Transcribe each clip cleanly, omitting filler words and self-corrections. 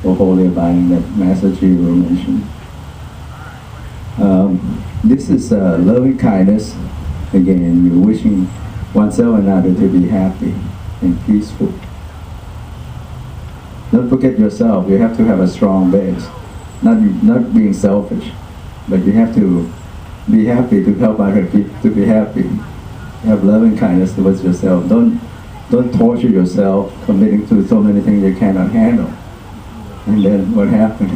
or holy abiding that Master Jiva mentioned. This is loving kindness. Again, you're wishing oneself and another to be happy and peaceful. Don't forget yourself. You have to have a strong base. Not being selfish, but you have to be happy to help other people to be happy. Have loving kindness towards yourself. Don't torture yourself, committing to so many things you cannot handle. And then what happens?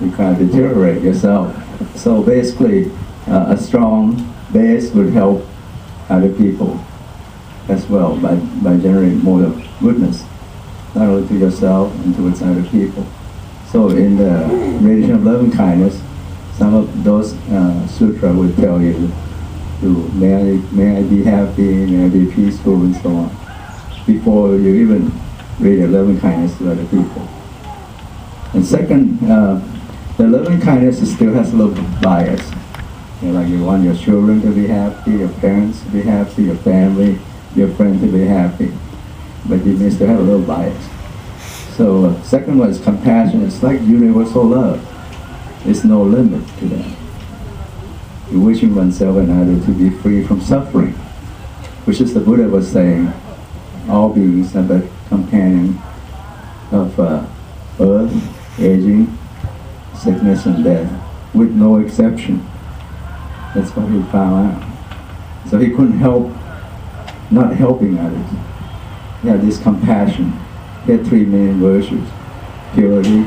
You kind of deteriorate yourself. So basically, a strong base would help other people as well by generating more of goodness, not only to yourself and towards other people. So in the radiation of loving kindness, some of those sutra will tell you to may I be happy, may I be peaceful, and so on, before you even radiate loving kindness to other people. And second, the loving kindness still has a little bias. Like you want your children to be happy, your parents to be happy, your family, your friend to be happy, but you need to have a little bias. So second one is compassion. It's like universal love. There's no limit to that. You're wishing oneself and others to be free from suffering, which is the Buddha was saying, all beings are but companion of birth, aging, sickness, and death, with no exception. That's what he found out. So he couldn't help not helping others. He had this compassion. He had three main virtues: purity,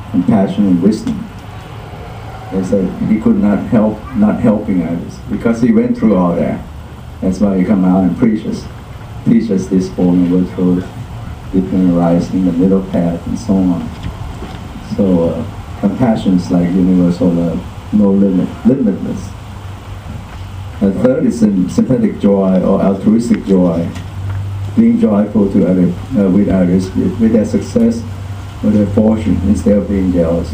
compassion, and wisdom. They said he could not help not helping others because he went through all that. That's why he come out and teaches this Four Noble Truths, between arising, the middle path, and so on. So compassion is like universal love, no limit, limitless. The third is sympathetic joy or altruistic joy, being joyful to other with others, with their success or their fortune, instead of being jealous.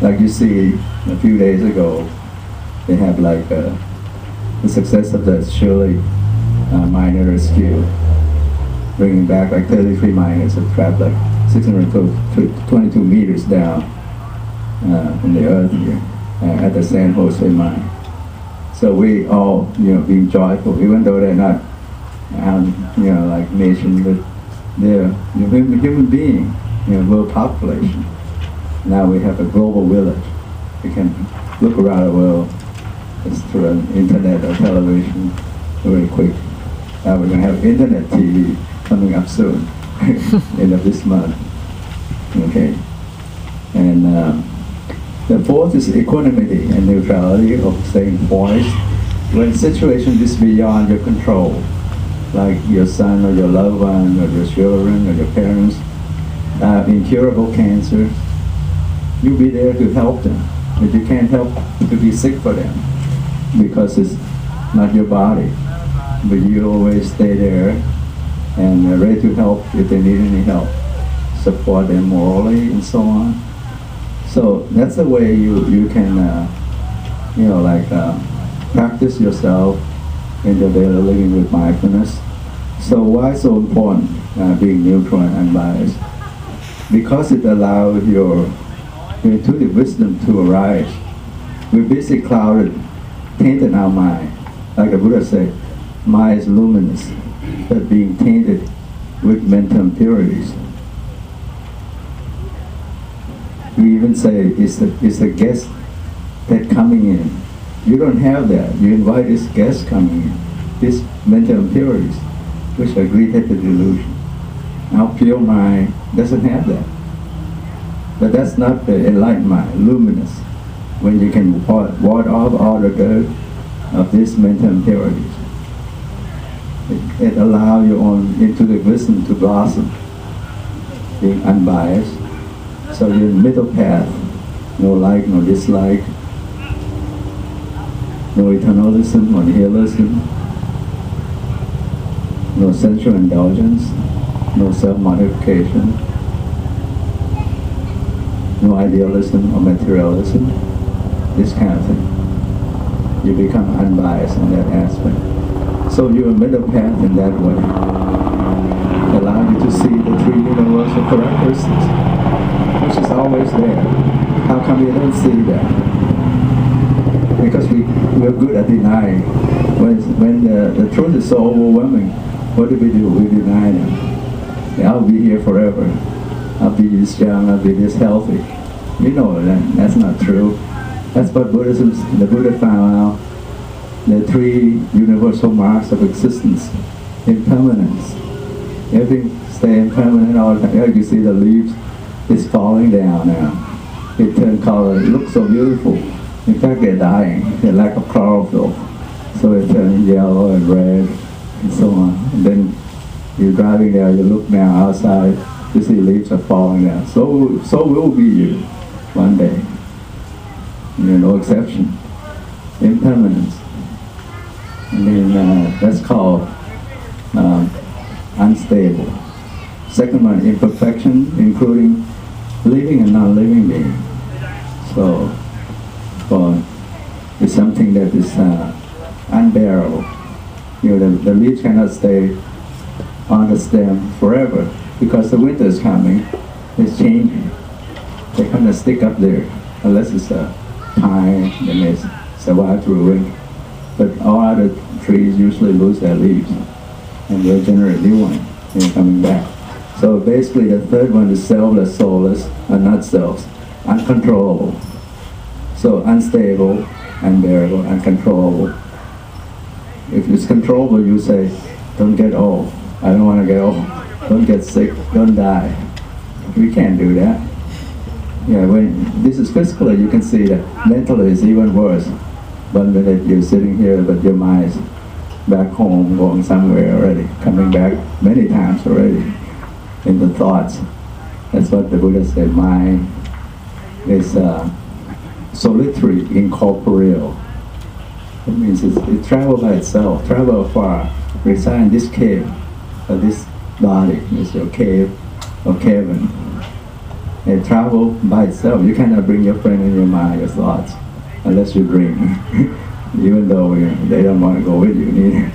Like you see, a few days ago, they have like the success of the Shirley miner rescue, bringing back like 33 miners that trapped like 622 meters down in the earth here at the San Jose mine. So we all, being joyful, even though they're not, like nation, but they're human being, world population. Now we have a global village. We can look around the world just through an internet or television very quick. Now we're going to have internet TV coming up soon, end of this month. Okay. And the fourth is equanimity and neutrality, of staying poised when situation is beyond your control, like your son or your loved one or your children or your parents have incurable cancer. You'll be there to help them, but you can't help to be sick for them because it's not your body. But you always stay there and ready to help if they need any help, support them morally and so on. So that's the way you can, practice yourself in the daily living with mindfulness. So why so important being neutral and unbiased? Because it allows your intuitive wisdom to arise. We're busy clouded, tainted our mind. Like the Buddha said, mind is luminous, but being tainted with mental impurities. We even say, it's the guest that coming in. You don't have that. You invite this guest coming in, these mental impurities, which are greeted the delusion. Our pure mind doesn't have that. But that's not the enlightened mind, luminous, when you can ward off all the dirt of these mental impurities. It allows your own intuitive wisdom to blossom, being unbiased. So you're in the middle path, no like, no dislike, no eternalism, no nihilism, no sensual indulgence, no self-modification, no idealism or materialism, this kind of thing. You become unbiased in that aspect. So you're a middle path in that way. Allow you to see the three universal characteristics, which is always there. How come we don't see that? Because we're good at denying. When the truth is so overwhelming, what do? We deny them. Yeah, I'll be here forever. I'll be this young, I'll be this healthy. You know that's not true. That's what the Buddha found out. The three universal marks of existence. Impermanence. Everything stay impermanent all the time. You see the leaves is falling down now. It turn color. It looks so beautiful. In fact, they're dying. They lack of chlorophyll. So it turns yellow and red and so on. And then you're driving there, you look now outside, you see leaves are falling down. So will be you one day. You're no exception. Impermanence. And then that's called unstable. Second one, imperfection, including living and non-living being. So, it's something that is unbearable. You know, the leaves cannot stay on the stem forever because the winter is coming. It's changing. They kind of stick up there unless it's a pine, then they survive through winter. But all other trees usually lose their leaves and they'll generate new ones coming back. So basically the third one is selfless, soulless, and not selves, uncontrollable. So unstable, unbearable, uncontrollable. If it's controllable, you say, don't get old. I don't want to get old. Don't get sick. Don't die. We can't do that. Yeah, when this is physically, you can see that mentally it's even worse. 1 minute you're sitting here, but your mind's back home, going somewhere already, coming back many times already in the thoughts. That's what the Buddha said. Mind is solitary, incorporeal. It means it travels by itself, travel far, reside in this cave, this body is your cave or cavern. It travels by itself. You cannot bring your friend in your mind, your thoughts, unless you dream. Even though they don't want to go with you neither.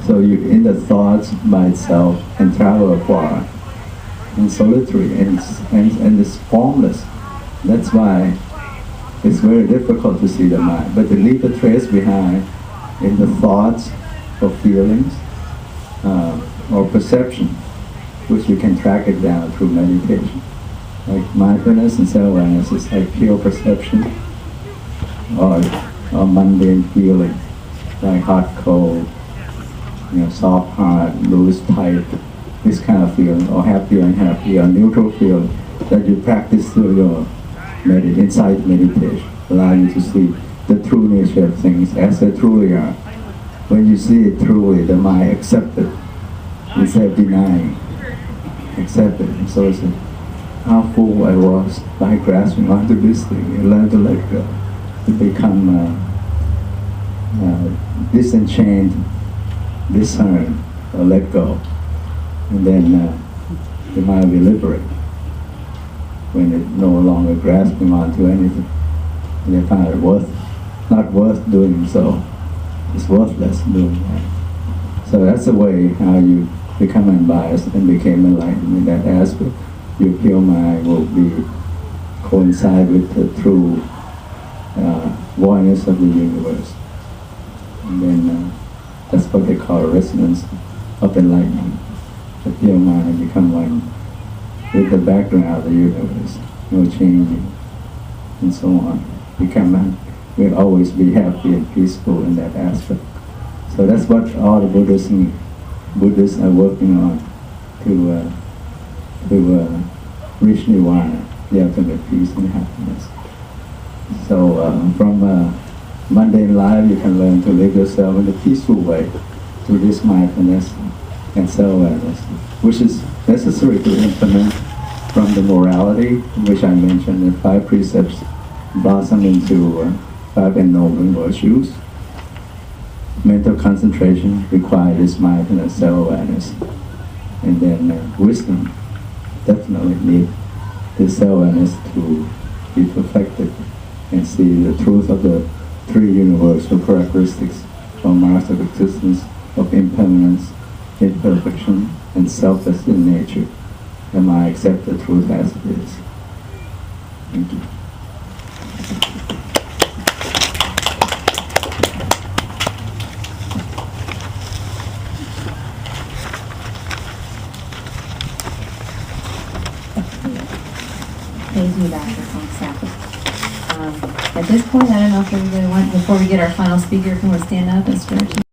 So you in the thoughts by itself and travel far, and solitary and it's formless. That's why it's very difficult to see the mind. But to leave a trace behind in the thoughts or feelings or perception, which you can track it down through meditation. Like mindfulness and self-awareness is like pure perception or mundane feeling, like hot, cold, soft, hard, loose, tight, this kind of feeling, or happy, unhappy, or neutral feeling that you practice through your insight meditation, allow you to see the true nature of things as they truly are. When you see it truly, the mind accepts it instead of denying. Accept it. And so it's how fool I was by grasping onto this thing and learn to let go, to become disenchained, discern, or let go. And then the mind will liberate when it's no longer grasping onto anything. And they find it not worth doing so. It's worthless doing that. So that's the way how you become unbiased and became enlightened in that aspect. Your pure mind will coincide with the true voidness of the universe. And then that's what they call resonance of enlightenment. The pure mind become one with the background of the universe, no changing, and so on. We'll always be happy and peaceful in that aspect. So that's what all the Buddhists are working on to reach nirvana, the ultimate peace and happiness. So from mundane life, you can learn to live yourself in a peaceful way through this mindfulness and self-awareness, which is necessary to implement from the morality, which I mentioned, the 5 precepts blossom into 5 ennobling virtues. Mental concentration requires this mindfulness, self-awareness, and then wisdom definitely need this self-awareness to be perfected and see the truth of the 3 universal characteristics or marks of existence, of impermanence, imperfection, and selfless in nature, and I accept the truth as it is. Thank you. Thank you, Dr. Comstock. At this point, I don't know if everybody wants, before we get our final speaker, if you want to stand up and stretch.